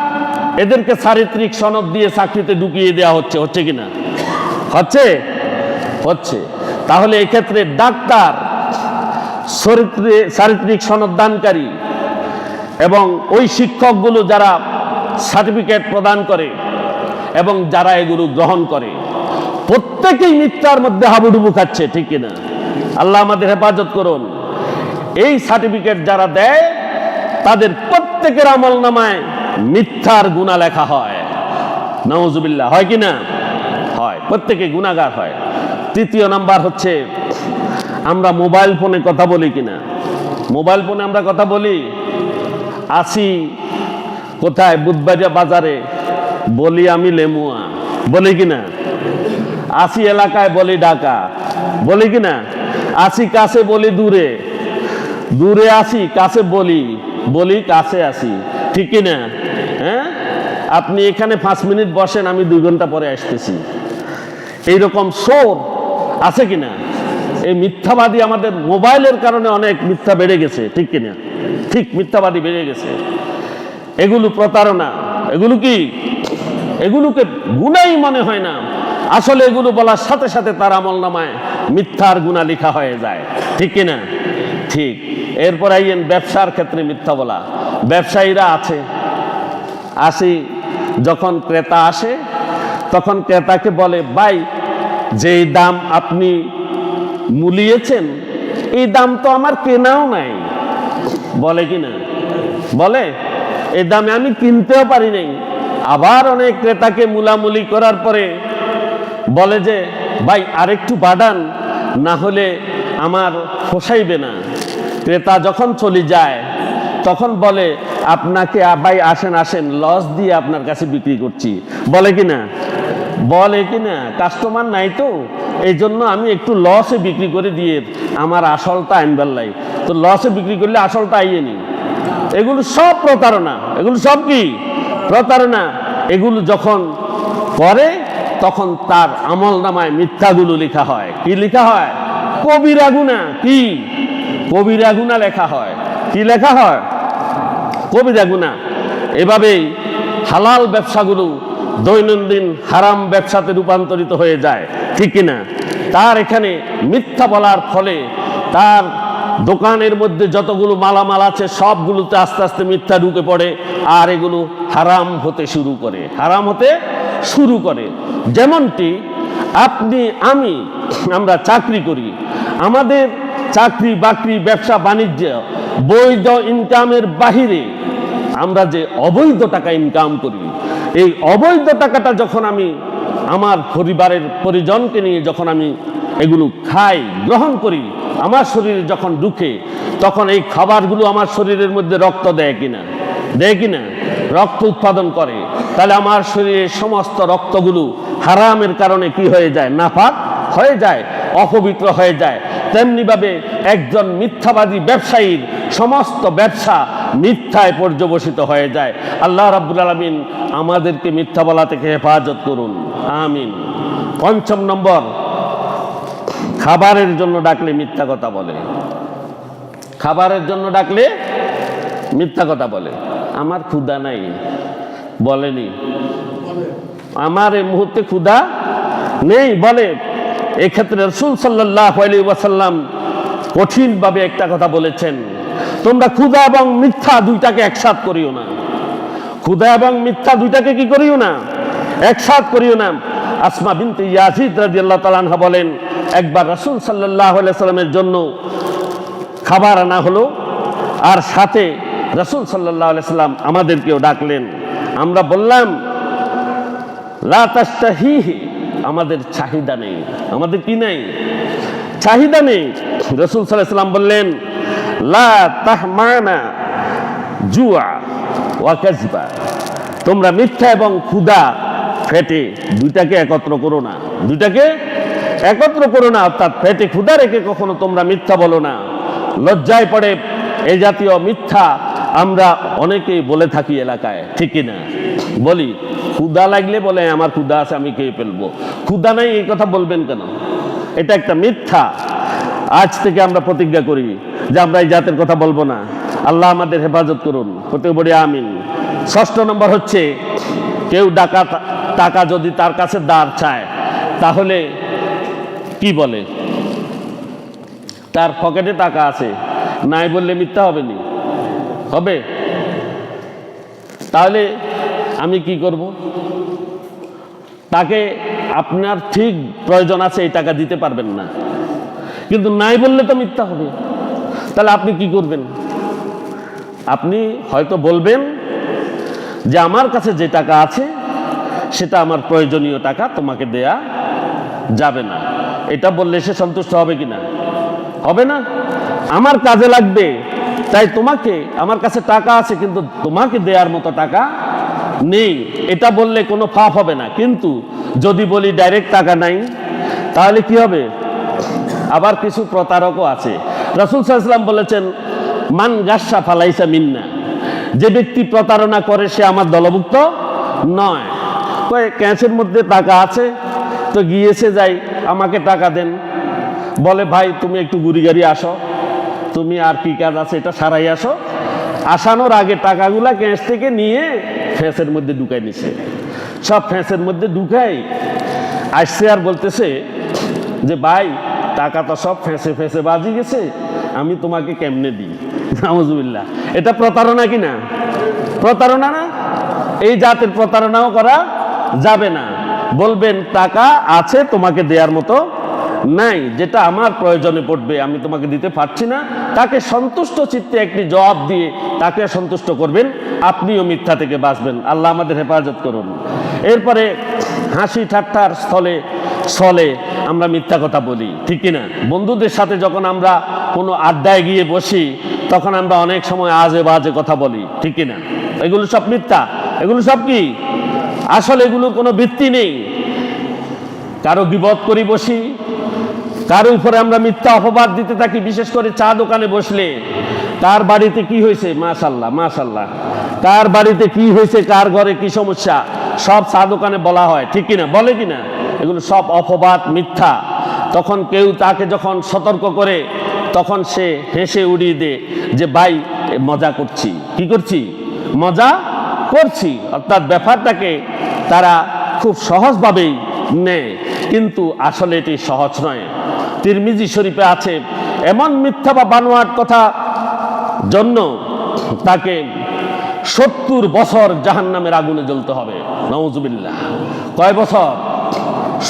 এদেরকে চারিত্রিক সনদ দিয়ে চাকরিতে ঢুকিয়ে দেওয়া হচ্ছে, হচ্ছে কিনা? হচ্ছে, হচ্ছে। তাহলে এক্ষেত্রে ডাক্তার, চারিত্রিক সনদ দানকারী এবং ওই শিক্ষকগুলো যারা সার্টিফিকেট প্রদান করে এবং যারা এগুলো গ্রহণ করে, প্রত্যেকেই মিথ্যার মধ্যে হাবুডুবু খাচ্ছে, ঠিক কিনা? আল্লাহ আমাদের হেফাজত করুন। এই সার্টিফিকেট যারা দেয় তাদের প্রত্যেকের আমল নামায় মিথ্যার গুনাহ লেখা হয়, নাউজুবিল্লাহ, হয় কিনা? হয়, প্রত্যেকে গুনাহগার হয়। তৃতীয় নাম্বার হচ্ছে আমরা মোবাইল ফোনে কথা বলি কিনা? মোবাইল ফোনে আমরা কথা বলি। আসি কোথায়? বুধবাড়িয়া বাজারে, বলি আমি লেমুয়া, বলি কিনা? আসি এলাকায়, বলি ঢাকা, বলি কিনা? আসি কাছে, বলি দূরে, দূরে আসি কাছে, বলি বলি কাছে আসি, ঠিক কিনা? হ্যাঁ, আপনি এখানে 5 মিনিট বসেন, আমি 2 ঘন্টা পরে আসতেছি। এইরকম চোর আছে কিনা? এই মিথ্যাবাদী আমাদের মোবাইলের কারণে অনেক মিথ্যা বেড়ে গেছে, ঠিক কিনা? ঠিক, মিথ্যাবাদী বেড়ে গেছে। এগুলো প্রতারণা, এগুলো কি? এগুলোকে গুনাই মনে হয় না, আসলে এগুলো বলার সাথে সাথে তার আমল নামায় মিথ্যার গুনাহ লেখা হয়ে যায়, ঠিক কিনা? ঠিক। এরপর আইয়েন ব্যবসার ক্ষেত্রে মিথ্যা বলা। ব্যবসায়ীরা আছে, আসি যখন ক্রেতা আসে তখন ক্রেতাকে বলে, ভাই যেই দাম আপনি মূলিয়েছেন এই দাম তো আমার কেনাও নাই, বলে কিনা? বলে, এই দামে আমি কিনতেও পারি নাই। আবার অনেক ক্রেতাকে মূলামূলি করার পরে বলে যে, ভাই আরেকটু বাড়ান, না হলে আমার পোষাইবে না। ক্রেতা যখন চলে যায় তখন বলে, আপনাকে ভাই আসেন আসেন, লস দিয়ে আপনার কাছে বিক্রি করছি, বলে কিনা? বলে কিনা? কাস্টমার নাই তো, এই জন্য আমি একটু লসে বিক্রি করে দিয়ে আমার আসলটা আনবার লাই। তো লসে বিক্রি করলে আসলটা আইয়ে নি। এগুলো সব প্রতারণা, এগুলো সব কি? প্রতারণা। এগুলো যখন করে তখন তার আমল নামায় মিথ্যাগুলো লেখা হয়। কি লেখা হয়? কবিরা গুনাহ। কি? কবিরা গুনাহ লেখা হয়। কি লেখা হয়? কবিরা গুনাহ। এভাবেই হালাল ব্যবসাগুলো দৈনন্দিন হারাম ব্যবসাতে রূপান্তরিত হয়ে যায়, ঠিক কিনা? তার এখানে মিথ্যা বলার ফলে তার দোকানের মধ্যে যতগুলো মালামাল আছে সবগুলোতে আস্তে আস্তে মিথ্যা ঢুকে পড়ে, আর এগুলো হারাম হতে শুরু করে, হারাম হতে শুরু করে। যেমনটি আপনি আমি আমরা চাকরি করি, আমাদের চাকরি বাকরি ব্যবসা বাণিজ্য বৈধ ইনকামের বাহিরে আমরা যে অবৈধ টাকা ইনকাম করি, এই অবৈধ টাকাটা যখন আমি আমার পরিবারের পরিজনকে নিয়ে যখন আমি এগুলো খাই, গ্রহণ করি, আমার শরীরে যখন ঢুকে তখন এই খাবারগুলো আমার শরীরের মধ্যে রক্ত দেয় কিনা? দেয় কিনা? রক্ত উৎপাদন করে। তাহলে আমার শরীরের সমস্ত রক্তগুলো হারামের কারণে কি হয়ে যায়? নাপাক হয়ে যায়, অপবিত্র হয়ে যায়। তেমনিভাবে একজন মিথ্যাবাদী ব্যবসায়ীর সমস্ত ব্যবসা মিথ্যায় পর্যবসিত হয়ে যায়। আল্লাহ রাব্বুল আলামিন আমাদেরকে মিথ্যা বলা থেকে হেফাজত করুন, আমিন। 5 নম্বর, খাবারের জন্য ডাকলে মিথ্যা কথা বলে। খাবারের জন্য ডাকলে মিথ্যা কথা বলে। আমার ক্ষুধা নাই, বলেনি। আমার এই মুহূর্তে ক্ষুধা নেই, বলে। এক্ষেত্রে রাসূল সাল্লাল্লাহু আলাইহি ওয়াসাল্লাম কঠিনভাবে একটা কথা বলেছেন, তোমরা ক্ষুধা এবং মিথ্যা দুইটাকে একসাথ করিও না। ক্ষুধা এবং মিথ্যা দুইটাকে কি করিও না? একসাথ করিও না। আসমা বিনতে ইয়াজিদ রাদিয়াল্লাহু তাআলা আনহা বলেন, একবার রাসূল সাল্লাল্লাহু আলাইহি ওয়াসাল্লামের জন্য খাবার আনা হলো, আর সাথে রাসূল সাল্লাল্লাহু আলাইহি ওয়াসাল্লাম আমাদেরকেও ডাকলেন। আমরা বললাম, লা তাস্তাহিহি, আমাদের চাহিদা নেই। আমাদের কি নেই? চাহিদা নেই। রাসূল সাল্লাল্লাহু আলাইহি ওয়াসাল্লাম বললেন, লা তাহমানা জুআ ওয়া কাযবা, তোমরা মিথ্যা এবং ক্ষুধা পেটে দুইটাকে একত্র করো না, দুইটাকে একত্র করো না। অর্থাৎ পেটে ক্ষুধা রেখে কখনো তোমরা মিথ্যা বলো না। লজ্জায় পড়ে এই জাতীয় মিথ্যা আমরা অনেকেই বলে থাকি এলাকায়, ঠিক কিনা? বলি, ক্ষুধা লাগলে বলে আমার ক্ষুধা আছে, আমি খেয়ে ফেলবো। ক্ষুধা নাই এই কথা বলবেন কেন? এটা একটা মিথ্যা। আজ থেকে আমরা প্রতিজ্ঞা করি যে আমরা এই জাতের কথা বলবো না। আল্লাহ আমাদের হেফাজত করুন, প্রত্যেক বলি আমিন। 6 নম্বর হচ্ছে, কেউ টাকা যদি তার কাছে ধার চায়, তাহলে কি বলে? তার পকেটে টাকা আছে, নাই বললে মিথ্যা হবে নি? হবে? তাহলে আমি কি করব? তাকে আপনার ঠিক প্রয়োজন আছে, এই টাকা দিতে পারবেন না, কিন্তু নাই বললে তো মিথ্যা হবে। তাহলে আপনি কি করবেন? আপনি হয়তো বলবেন যে আমার কাছে যে টাকা আছে সেটা আমার প্রয়োজনীয় টাকা, তোমাকে দেয়া যাবে না। এটা বললে সে সন্তুষ্ট হবে কিনা? হবে না। আমার কাজে লাগবে, তাই তোমাকে, আমার কাছে টাকা আছে কিন্তু তোমাকে দেওয়ার মতো টাকা নেই, এটা বললে কোনো পাপ হবে না। কিন্তু যদি বলি ডাইরেক্ট টাকা নাই, তাহলে কি হবে? আবার কিছু প্রতারকও আছে। রাসূল সাল্লাল্লাহু আলাইহি ওয়াসাল্লাম বলেছেন, মান গাসসা ফালাইসা মিন্না, যে ব্যক্তি প্রতারণা করে সে আমার দলভুক্ত নয়। ক্যাশের মধ্যে টাকা আছে, তো গিয়েছে যাই, আমাকে টাকা দেন। বলে, ভাই তুমি একটু গুড়ি গাড়ি আসো, তুমি আর কি কাজ আছে এটা সারাই আসো। আসানোর আগে টাকাগুলা ক্যাশ থেকে নিয়ে ফ্যাঁসের মধ্যে ঢুকাই নিছে। সব ফ্যাঁসের মধ্যে ঢুকাই আসছে, আর বলতেছে যে ভাই টাকা তো সব ফেঁসে ফেঁসে বাজি গেছে, আমি তোমাকে কেমনে দিই? নাউজুবিল্লাহ। এটা প্রতারণা কি না? প্রতারণা না? এই জাতের প্রতারণাও করা যাবে না। বলবেন টাকা আছে, তোমাকে দেওয়ার মতো নাই, যেটা আমার প্রয়োজনে পড়বে আমি তোমাকে দিতে পারছি না। তাকে সন্তুষ্ট চিত্তে একটি জবাব দিয়ে তাকে সন্তুষ্ট করবেন, আপনিও মিথ্যা থেকে বাঁচবেন। আল্লাহ আমাদের হেফাজত করুন। এরপরে হাসি ঠাট্টার স্থলে আমরা মিথ্যা কথা বলি, ঠিক কিনা? বন্ধুদের সাথে যখন আমরা কোনো আড্ডায় গিয়ে বসি, তখন আমরা অনেক সময় আজে বাজে কথা বলি, ঠিক কিনা? এগুলো সব মিথ্যা। এগুলো সব কি? আসলে এগুলোর কোনো ভিত্তি নেই। কারো গীবত করি বসি, কারো উপরে আমরা মিথ্যা অপবাদ দিতে থাকি। বিশেষ করে চা দোকানে বসলে, কার বাড়িতে কি হয়েছে, মাশাআল্লাহ মাশাআল্লাহ, কার বাড়িতে কি হয়েছে, কার ঘরে কি সমস্যা, সব চা দোকানে বলা হয়, ঠিক কিনা? বলে কিনা? এগুলো সব অপবাদ, মিথ্যা। তখন কেউ তাকে যখন সতর্ক করে, তখন সে হেসে উড়িয়ে দেয় যে ভাই মজা করছি। কি করছি? মজা করছি। অর্থাৎ ব্যাপারটাকে তারা খুব সহজভাবেই নেয়, কিন্তু আসলে এটি সহজ নয়। তিরমিজি শরীফে আছে, এমন মিথ্যা বা বানোয়াট কথা জন্য তাকে 70 বছর জাহান্নামের আগুনে জ্বলতে হবে। নাউজুবিল্লাহ। কয় বছর?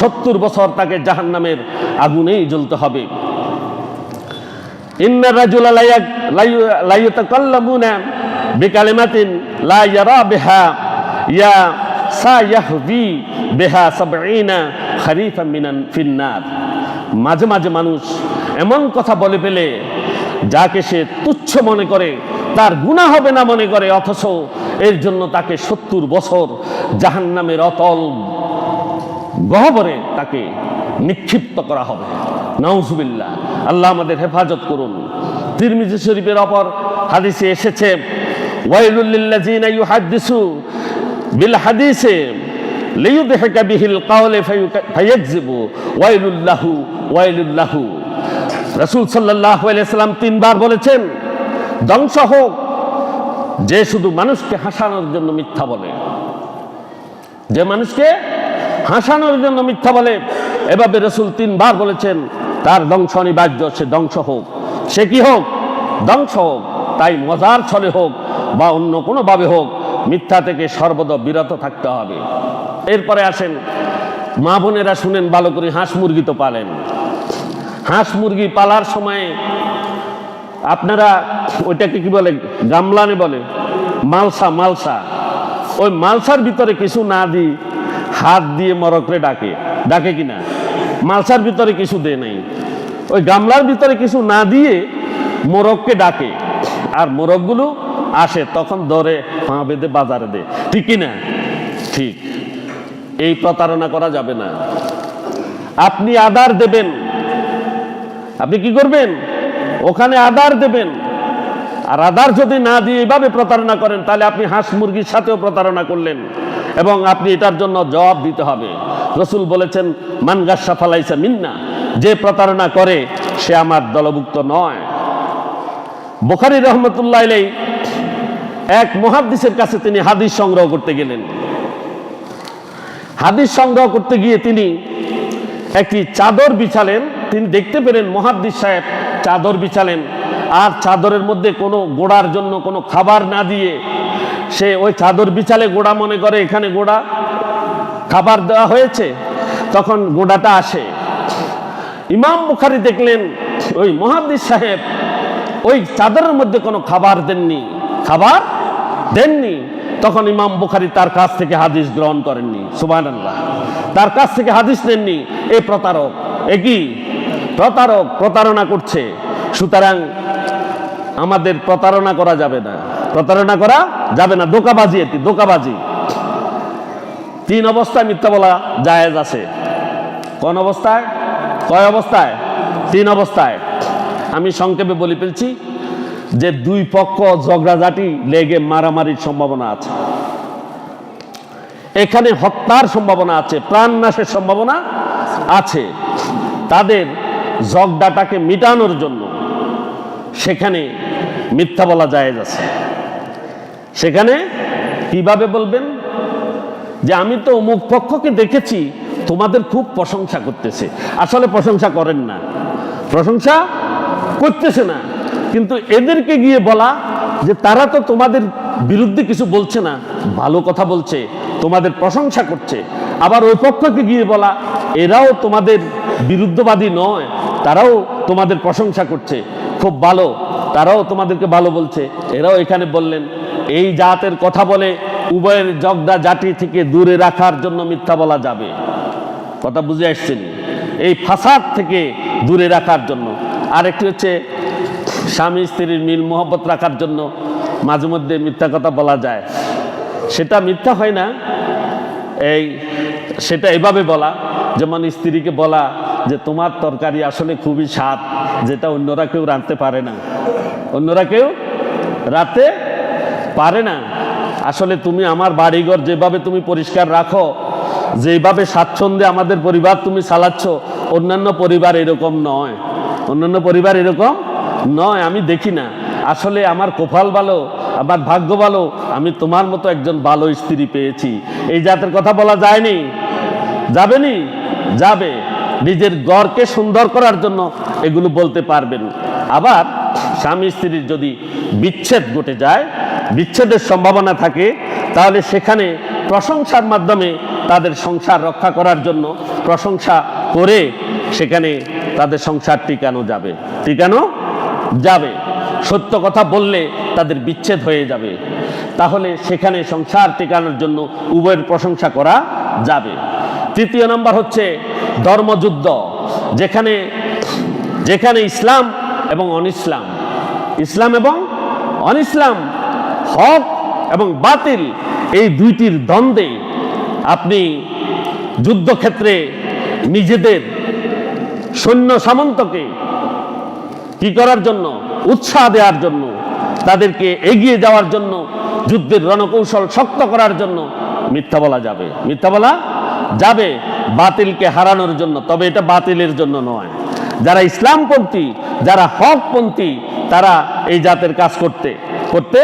70 বছর তাকে জাহান্নামের আগুনেই জ্বলতে হবে। ইন্না রাজুলা লা ইয়াতাকাল্লামুনা বিকালিমাতিন লা ইয়ারা বিহা ইয়া সায়াহদি বিহা 70 খারিফাম মিনান ফিন্নার। মাঝে মাঝে মানুষ এমন কথা বলে ফেলে যাকে সে তুচ্ছ মনে করে, তার গুনাহ হবে না মনে করে, অথচ এর জন্য তাকে 70 বছর জাহান্নামের অতল গহ্বরে তাকে নিক্ষিপ্ত করা হবে। নাউজুবিল্লাহ। আল্লাহ আমাদের হেফাজত করুন। তিরমিজি শরীফের অপর হাদিসে এসেছে, ওয়াইলুল লিল্লাযিনা ইউহাদ্দিসু বিল হাদিসে লিইউদহিকা বিহিল কাওলে ফায়াকযিবু ওয়াইলুল লাহু ওয়াইলুল লাহু। রাসূল সাল্লাল্লাহু আলাইহি ওয়াসাল্লাম 3 বার বলেছেন, ধ্বংস হোক যে শুধু মানুষকে হাসানোর জন্য মিথ্যা বলে। যে মানুষকে হাসানোর জন্য মিথ্যা বলে, এভাবে রাসূল 3 বার বলেছেন, তার ধ্বংস অনিবার্য। সে ধ্বংস হোক। সে কি হোক? ধ্বংস হোক। তাই মজার ছলে হোক বা অন্য কোনোভাবে হোক, মিথ্যা থেকে সর্বদা বিরত থাকতে হবে। এরপরে আসেন, মা বোনেরা শুনেন ভালো করে, হাঁস মুরগি তো পালেন। হাঁস মুরগি পালার সময় আপনারা ওইটাকে কি বলে? গামলানে বলে, মালসা। মালসা। ওই মালসার ভিতরে কিছু না দিই হাত দিয়ে মোরগরে ডাকে, ডাকে কিনা? মালসার ভিতরে কিছু দেয় নাই, ওই গামলার ভিতরে কিছু না দিয়ে মোরগকে ডাকে, আর মোরগগুলো আসে তখন ধরে পা বেঁধে বাজারে দেয়, ঠিক কিনা? ঠিক। এই প্রতারণা করা যাবে না। আপনি আদার দেবেন, আপনি কি করবেন? ওখানে আদার দেবেন, আর আদার যদি না দিয়ে এইভাবে প্রতারণা করেন তাহলে আপনি হাঁস মুরগির সাথেও প্রতারণা করলেন, এবং আপনি এটার জন্য জবাব দিতে হবে। রসুল বলেছেন, মান গাসসা ফালাইসা মিন্না, যে প্রতারণা করে সে আমার দলভুক্ত নয়। বুখারী রহমতুল্লাহ আলাইহি এক মুহাদ্দিসের কাছে তিনি হাদিস সংগ্রহ করতে গেলেন। হাদিস সংগ্রহ করতে গিয়ে তিনি একটি চাদর বিছালেন। তিনি দেখতে পেলেন মুহাদ্দিস সাহেব চাদর বিছালেন, আর চাদরের মধ্যে কোনো গোড়ার জন্য কোনো খাবার না দিয়ে সে ওই চাদর বিছালে গোড়া মনে করে এখানে গোড়া খাবার দেওয়া হয়েছে, তখন গোড়াটা আসে। ইমাম বুখারী দেখলেন ওই মুহাদ্দিস সাহেব ওই চাদরের মধ্যে কোনো খাবার দেননি, খাবার দেননি। তখন ইমাম বুখারী তার কাছ থেকে হাদিস গ্রহণ করেননি। সুবহানাল্লাহ, তার কাছ থেকে হাদিস নেননি। এই প্রতারক, এ কি প্রতারক, প্রতারণা করছে। সুতরাং আমাদের প্রতারণা করা যাবে না, প্রতারণা করা যাবে না। ধোঁকাবাজি, এটি ধোঁকাবাজি। 3 অবস্থায় মিথ্যা বলা জায়েজ আছে। কোন অবস্থায়? কয় অবস্থায়? 3 অবস্থায়। আমি সংক্ষেপে বলে ফেলছি যে 2 পক্ষ ঝগড়াঝাটি লেগে মারামারির সম্ভাবনা আছে, এখানে হত্যার সম্ভাবনা আছে, প্রাণ নাশের সম্ভাবনা আছে। তাদের ঝগড়াটাকে মিটানোর জন্য সেখানে মিথ্যা বলা জায়েজ আছে। সেখানে কিভাবে বলবেন? যে আমি তো অমুক পক্ষকে দেখেছি তোমাদের খুব প্রশংসা করতেছে। আসলে প্রশংসা করেন না, প্রশংসা করতেছে না, কিন্তু এদেরকে গিয়ে বলা যে তারা তো তোমাদের বিরুদ্ধে কিছু বলছে না, ভালো কথা বলছে, তোমাদের প্রশংসা করছে। আবার ওই পক্ষকে গিয়ে বলা এরাও তোমাদের বিরুদ্ধবাদী নয়, তারাও তোমাদের প্রশংসা করছে, খুব ভালো, তারাও তোমাদেরকে ভালো বলছে। এরাও এখানে বললেন এই জাতের কথা বলে উভয়ের ঝগড়া জাতি থেকে দূরে রাখার জন্য মিথ্যা বলা যাবে। কথা বুঝে আসছেন? এই ফাসাদ থেকে দূরে রাখার জন্য। আরেকটি হচ্ছে স্বামী স্ত্রীর মিল মোহব্বত রাখার জন্য মাঝে মধ্যে মিথ্যা কথা বলা যায়। সেটা মিথ্যা হয় না, সেটা এভাবে বলা, যেমন স্ত্রীকে বলা যে তোমার তরকারি আসলে খুবই স্বাদ, যেটা অন্যরা কেউ রাঁধতে পারে না, অন্যরা কেউ রাঁধতে পারে না। আসলে তুমি আমার বাড়িঘর যেভাবে তুমি পরিষ্কার রাখো, যেভাবে স্বাচ্ছন্দ্যে আমাদের পরিবার তুমি চালাচ্ছ, অন্যান্য পরিবার এরকম নয়, অন্যান্য পরিবার এরকম নয়, আমি দেখি না। আসলে আমার কপাল ভালো, আমার ভাগ্য ভালো, আমি তোমার মতো একজন ভালো স্ত্রী পেয়েছি। এই জাতের কথা বলা যায়নি? যাবেনি? যাবে। নিজের ঘরকে সুন্দর করার জন্য এগুলো বলতে পারবেন। আবার স্বামী স্ত্রীর যদি বিচ্ছেদ ঘটে যায়, বিচ্ছেদের সম্ভাবনা থাকে, তাহলে সেখানে প্রশংসার মাধ্যমে তাদের সংসার রক্ষা করার জন্য প্রশংসা করে সেখানে তাদের সংসার টিকানো যাবে, টিকানো যাবে। সত্য কথা বললে তাদের বিচ্ছেদ হয়ে যাবে, তাহলে সেখানে সংসার টিকানোর জন্য উভয়ের প্রশংসা করা যাবে। 3 নম্বর হচ্ছে ধর্মযুদ্ধ, যেখানে যেখানে ইসলাম এবং অনিসলাম, ইসলাম এবং অনিসলাম, হক এবং বাতিল, এই দুইটির দ্বন্দ্বে আপনি যুদ্ধক্ষেত্রে নিজেদের সৈন্য সামন্তকে কি করার জন্য? উৎসাহ দেওয়ার জন্য, তাদেরকে এগিয়ে যাওয়ার জন্য, যুদ্ধের রণকৌশল শক্ত করার জন্য মিথ্যা বলা যাবে, মিথ্যা বলা যাবে বাতিলকে হারানোর জন্য। তবে এটা বাতিলের জন্য নয়। যারা ইসলামপন্থী, যারা হকপন্থী, তারা এই জাতের কাজ করতে করতে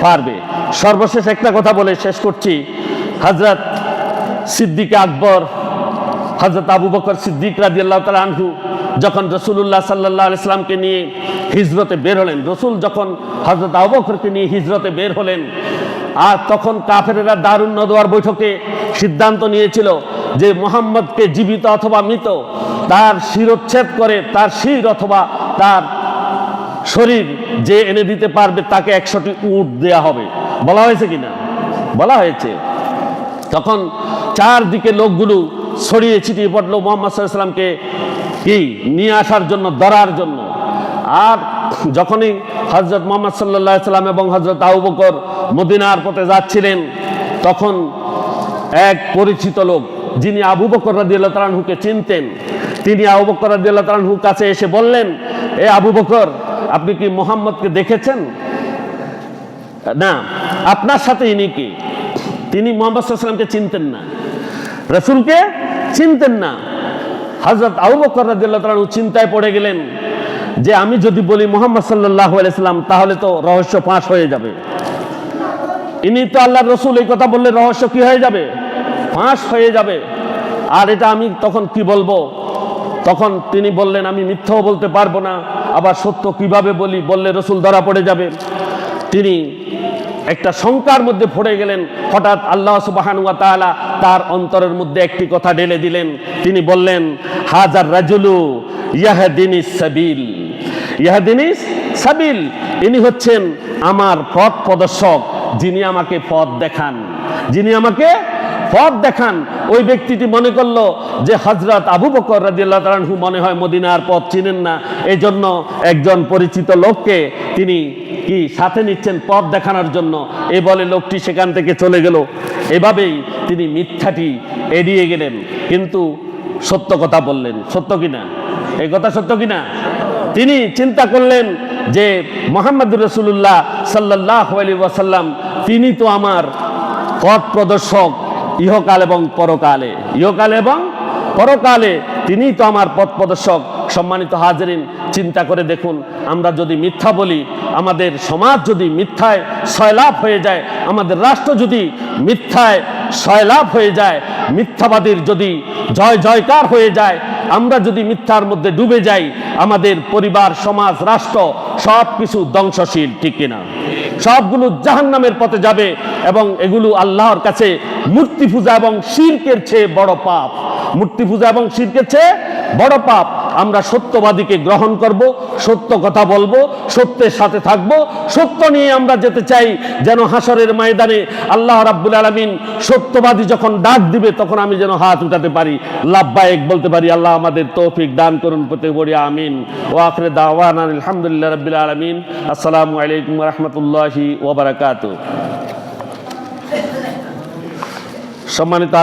পারবে। সর্বশেষ একটা কথা বলে শেষ করছি। হযরত সিদ্দিক আকবর, হযরত আবু বকর সিদ্দিক রাদিয়াল্লাহু তাআলা আনহু যখন রাসূলুল্লাহ সাল্লাল্লাহু আলাইহি সাল্লামকে নিয়ে হিজরতে বের হলেন, রসুল যখন হযরত আবু বকরকে নিয়ে হিজরতে বের হলেন, আর তখন কাফেরেরা দারুন নদওয়ার বৈঠকে সিদ্ধান্ত নিয়েছিল যে মুহাম্মদকে জীবিত অথবা মৃত, তার শিরোচ্ছেদ করে তার শির অথবা তার শরীর যে এনে দিতে পারবে তাকে 100টি উট দেয়া হবে। বলা হয়েছে কিনা? বলা হয়েছে। তখন চারদিকে লোকগুলো ছড়িয়ে ছিটিয়ে পড়লো মুহাম্মদ সাল্লাল্লাহু আলাইহি ওয়াসাল্লামকে কি নিয়ে আসার জন্য, ধরার জন্য। আর যখনই হযরত মুহাম্মদ সাল্লাল্লাহু আলাইহি ওয়াসাল্লাম এবং হযরত আবু বকর মদিনার পথে যাচ্ছিলেন, তখন এক পরিচিত লোক, যিনি আবু বকর রাদিয়াল্লাহু তাআলা আনহুকে চিনতেন, তিনি আবু বকর রাদিয়াল্লাহু তাআলা আনহুর কাছে এসে বললেন, এ আবু বকর, আপনি কি মুহাম্মদকে দেখেছেন? না, আপনার সাথে ইনি কি? তিনি মুহাম্মদ সাল্লাল্লাহু আলাইহি ওয়াসাল্লামকে চিনতেন না, রাসূলকে চিনতেন না। হযরত আবু বকর রাদিয়াল্লাহু তাআলা আনহু চিন্তায় পড়ে গেলেন যে আমি যদি বলি মুহাম্মদ সাল্লাল্লাহু আলাইহি ওয়াসাল্লাম, তাহলে তো রহস্য ফাঁস হয়ে যাবে। ইনি তো আল্লাহর রাসূল, এই কথা বললে রহস্য কি হয়ে যাবে? ফাঁস হয়ে যাবে। আর এটা আমি তখন কি বলবো? তখন তিনি বললেন, আমি মিথ্যাও বলতে পারবো না, আবার সত্য কিভাবে বলি, বললে রাসূল ধরা পড়ে যাবে। তিনি একটা শঙ্কার মধ্যে পড়ে গেলেন। হঠাৎ আল্লাহ সুবহানাহু ওয়া তাআলা তার অন্তরের মধ্যে একটি কথা ঢেলে দিলেন। তিনি বললেন, হাজার রাজুলু ইয়াহদিনিস সাবিল, ইয়াহদিনিস সাবিল, ইনি হচ্ছেন আমার পথ প্রদর্শক, যিনি আমাকে পথ দেখান, যিনি আমাকে পথ দেখান। ওই ব্যক্তিটি মনে করলো যে হযরত আবু বকর রাদিয়াল্লাহু তাআলা আনহু মনে হয় মদিনার পথ চিনেন না, এই জন্য একজন পরিচিত লোককে তিনি কি সাথে নিচ্ছেন পথ দেখানোর জন্য। এই বলে লোকটি সেখান থেকে চলে গেল। এভাবেই তিনি মিথ্যাটি এড়িয়ে গেলেন, কিন্তু সত্য কথা বললেন। সত্য কিনা? এই কথা সত্য কিনা? তিনি চিন্তা করলেন যে মুহাম্মদুর রাসূলুল্লাহ সাল্লাল্লাহু আলাইহি ওয়াসাল্লাম, তিনি তো আমার পথ প্রদর্শক ইহকাল এবং পরকালে, ইহকাল এবং পরকালে তিনি তো আমার পথ প্রদর্শক। সম্মানিত হাজেরিন, চিন্তা করে দেখুন, আমরা যদি মিথ্যা বলি, আমাদের সমাজ যদি মিথ্যায় সয়লাভ হয়ে যায়, আমাদের রাষ্ট্র যদি মিথ্যায় সয়লাভ হয়ে যায়, মিথ্যাবাদীর যদি জয় জয়কার হয়ে যায়, আমরা যদি মিথ্যার মধ্যে ডুবে যাই, আমাদের পরিবার, সমাজ, রাষ্ট্র সব কিছু ধ্বংসশীল, ঠিক কিনা? সবগুলো জাহান্নামের পথে যাবে এবং এগুলো আল্লাহর কাছে মূর্তি পূজা এবং শিরকের চেয়ে বড় পাপ। মূর্তি পূজা এবং শিরকের চেয়ে বড় পাপ। আমরা সত্যবাদীকে গ্রহণ করব, সত্য কথা বলবো, সত্যের সাথে থাকব, সত্য নিয়ে আমরা যেতে চাই, যেন হাসরের ময়দানে আল্লাহ রাব্বুল আলামিন সত্যবাদী যখন ডাক দিবে, তখন আমি যেন হাত উঠাতে পারি, লাব্বাইক বলতে পারি। আল্লাহ আমাদের তৌফিক দান করুন, প্রত্যেক বলি আমিন। ওয়া আখিরু দাওয়ানা আলহামদুলিল্লাহি রাব্বিল আলামিন। আসসালামু আলাইকুম ওয়া রাহমাতুল্লাহি ওয়া বারাকাতুহু। সম্মানিত